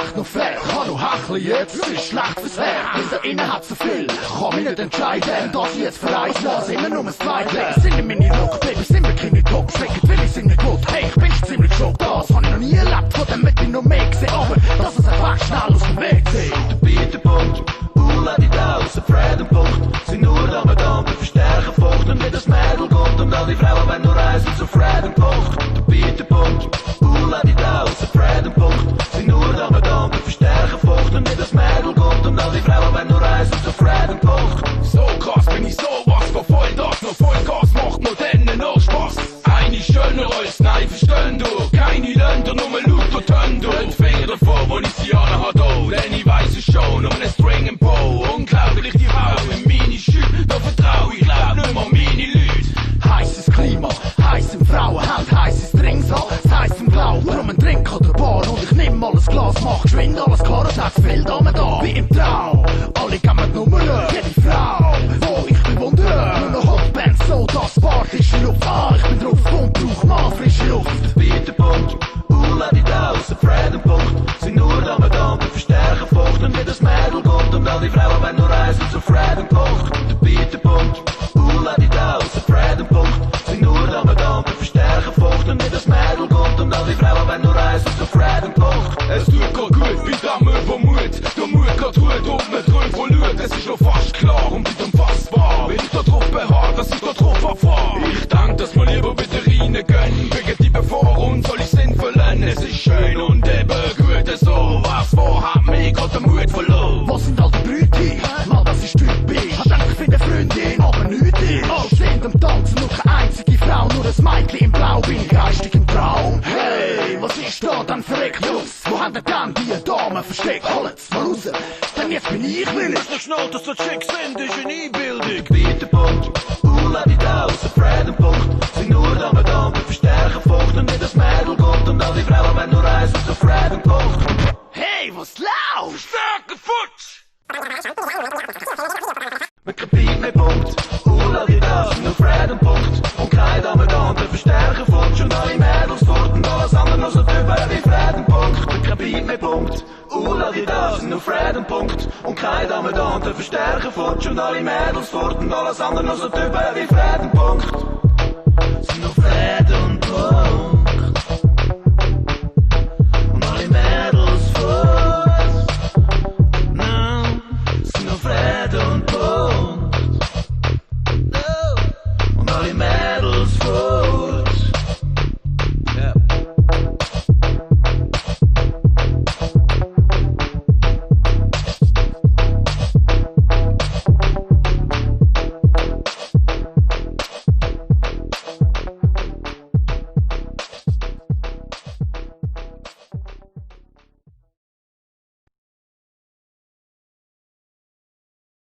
echt noch fair. Kann du hecheln jetzt, es ist schlecht fürs Herz. Und da innen hat so viel, kann mich nicht entscheiden. Dass ich jetzt für eins lasse, immer nur ein Zweitleben. Sind in meine Look, Baby, sind wir keine Cops. Schrecken will ich, sind nicht gut. Hey, ich bin ziemlich schock. Das hab ich noch nie erlebt, von dem hätte ich noch mehr gesehen. Aber das ist einfach schnell aus dem Weg sehen. Der Bieterpunkt, lass dich aus, der Freudenpunkt. Sind nur Ramadan, wir verstärken Frucht. Und wie das Mädel kommt und all die Frauen wollen nur reisen zu Freudenpunkt. Der Bieterpunkt, lass dich aus, der Freudenpunkt. Sind nur Ramadan, wir verstärken Frucht. Und wie das Mädel kommt und all die Frauen wollen nur reisen zu Freudenpunkt. So krass bin ich sowas, vor voll das, nur Vollgas macht nur denen noch Spaß. Eine schöner als nein, verstehen du, keine Länder, nur mal Loot und Tönder. Und Finger davor, wo ich sie alle hat, oh, denn ich weiß es schon, um einen String and Bow. Unglaublich die Frau in meine Schü, da vertrau ich, glaub nicht mehr meine Leute. Heißes Klima, heiße Frauenhand, heißes Trinksaal, es heisst im Blau, warum ein Drink oder Bar. Und ich nimm alles Glas, mach geschwind alles klar, es hat viel Damen da, wie im Traum. Alle geben Nummern, jede Frau, wo ich bewundere. Nur noch Hotbands, so das Partische Luft. Ah, ich bin drauf und brauch mal frische Luft. Der Bieterpunkt, lass dich aus, der Freudenpunkt. Sind nur Ramadan, wir verstärken Frucht. Und wie das Mädel kommt und all die Frauen wollen nur reisen zu Freudenpunkt. Der Bieterpunkt, lass dich aus, der Freudenpunkt. Sind nur Ramadan, wir verstärken Frucht. Und wie das Mädel kommt und all die Frauen wollen nur reisen zu Freudenpunkt. Es tut grad gut, wie am Übermut. Der Mut grad ruht und mit Rüll verliert. Es ist schon fast klar und nicht unfassbar. Wenn ich da drauf beharrt, dass ich da drauf verfahr. Ich denk, dass wir lieber bitte rein gönnen. Wegen die bevor uns soll ich sinnvoll lernen. Es ist schön und eben gut so. Was war, hat mich grad den Mut verloren. Was sind all die Brüte? Mal, dass ich typisch. Hat gedacht, ich finde Freundin, aber nötig. Alle sind am Tanzen, nur keine einzige Frau. Nur ein Mädchen im Blau, bin ich geistig im Traum. Hey, was ist da dann verreckt, Jungs? Wo hat er dann die Dame versteckt? Holt's mal raus, denn jetzt bin ich willig. Ist nicht schnell, dass so Chicks sind, ist eine Einbildung. Bieterpunkt, lass dich aus, der Freudenpunkt. Sind nur Ramadan, wir verstärken Frucht. Und wie das Mädel kommt und all die Frauen wollen nur reisen zu Freudenpunkt. Hey, was laut? Starke Futsch! Mit kein Beat mehr Punkt, lass dich aus, nur Freudenpunkt. Und kein Ramadan, wir verstärken Frucht. Und alle Mädels fort und alles andere nur so drüber wie Freudenpunkt. Mit kein Beat mehr Punkt, lass dich aus, nur Freudenpunkt. Und kein Ramadan, wir verstärken Frucht. Und alle Mädels fort und alles andere nur so drüber wie Freudenpunkt. Sind nur Freudenpunkt.